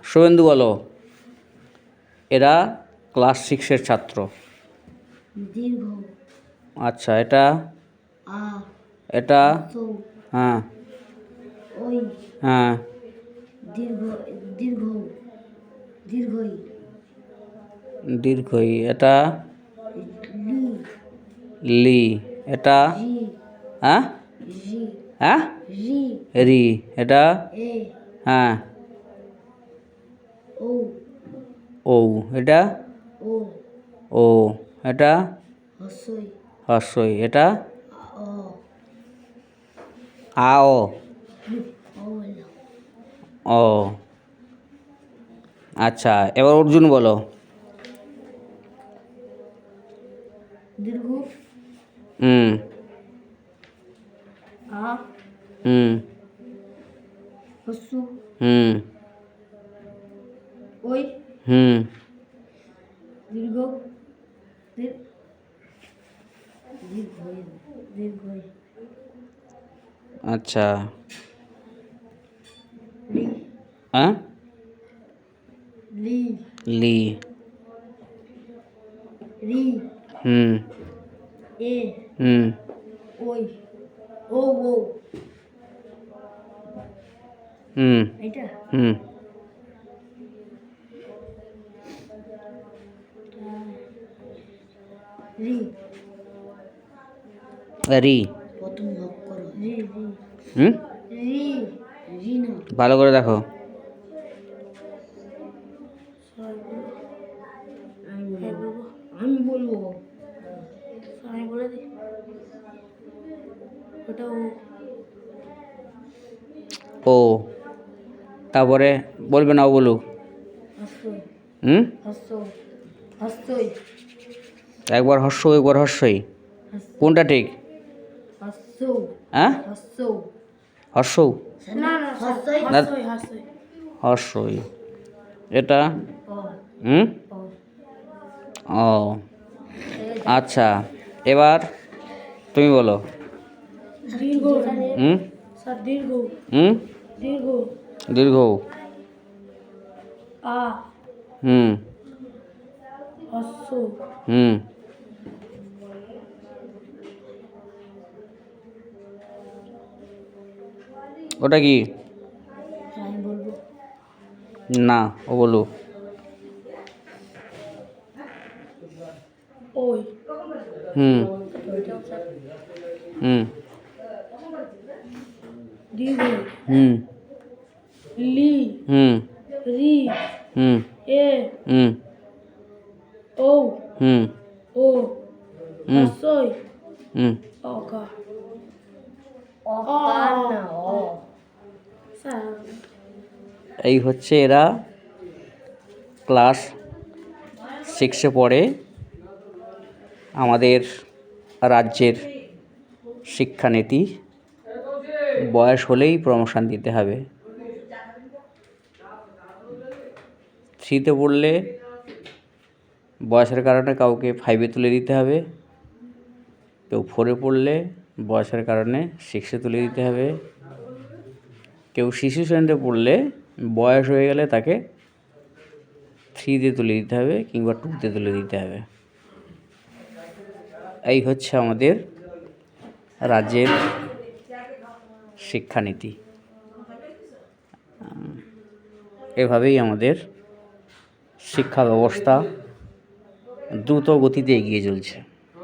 শুভেন্দু বলো, এরা ক্লাস 6-এর ছাত্র। দীর্ঘ। আচ্ছা, এটা এটা হ্যাঁ ওই হ্যাঁ দীর্ঘ দীর্ঘ দীর্ঘই। দীর্ঘই। এটা লি লি। এটা রি হ্যাঁ রি হ্যাঁ রি রি। এটা এ হ্যাঁ ও ও। এটা ও ও। এটা হস্যই হস্যই। এটা অ আও ও বললাম। ও। আচ্ছা, এবার অর্জুন বলো। দীর্ঘ হুম আ হুম হস্য হুম ওই হুম দীর্ঘ দীর্ঘই দীর্ঘই। আচ্ছা। লি হ্যাঁ লি লি। রি হুম এ হুম ওই ও ও হুম এটা হুম রি রি। প্রথম ভাগ করো। রি রি হুম রি রি না। ভালো করে দেখো। আমি বলবো আমি বলে দিই ওটা ও। তারপরে বলবে না, ও বলুক। হস্যই হুম হস্যই একবার হর্ষ, একবার হর্ষই। কোনটা ঠিক? হস্য হ্যাঁ হস্য হর্ষৌ না না হস্যই না, হস্যই হস্যই হর্ষই। এটা ও হুম ও ও। আচ্ছা, এবার তুমি বলো। দীর্ঘ হুম স্যার দীর্ঘ হুম দীর্ঘ দীর্ঘ। আ হুম হস্য হুম ওটা কি? আমি বলবো না, ও বলুক। ওই হুম হুম দীর্ঘ হুম লি হুম রি হুম এ হুম ও হুম ও হুম হস্যই হুম অকা অকা না অ স্যার এই হচ্ছে এরা ক্লাস 6-এ পড়ে। আমাদের রাজ্যের শিক্ষানীতি, বয়স হলেই প্রমোশন দিতে হবে। 3-তে পড়লে বয়সের কারণে কাউকে 5-এ তুলে দিতে হবে, কেউ 4-এ পড়লে বয়সের কারণে 6-এ তুলে দিতে হবে, কেউ শিশু শ্রেণীতে পড়লে বয়স হয়ে গেলে তাকে 3-তে তুলে দিতে হবে কিংবা 2-তে তুলে দিতে হবে। এই হচ্ছে আমাদের রাজ্যের শিক্ষানীতি। এভাবেই আমাদের শিক্ষা ব্যবস্থা দ্রুত গতিতে এগিয়ে চলছে।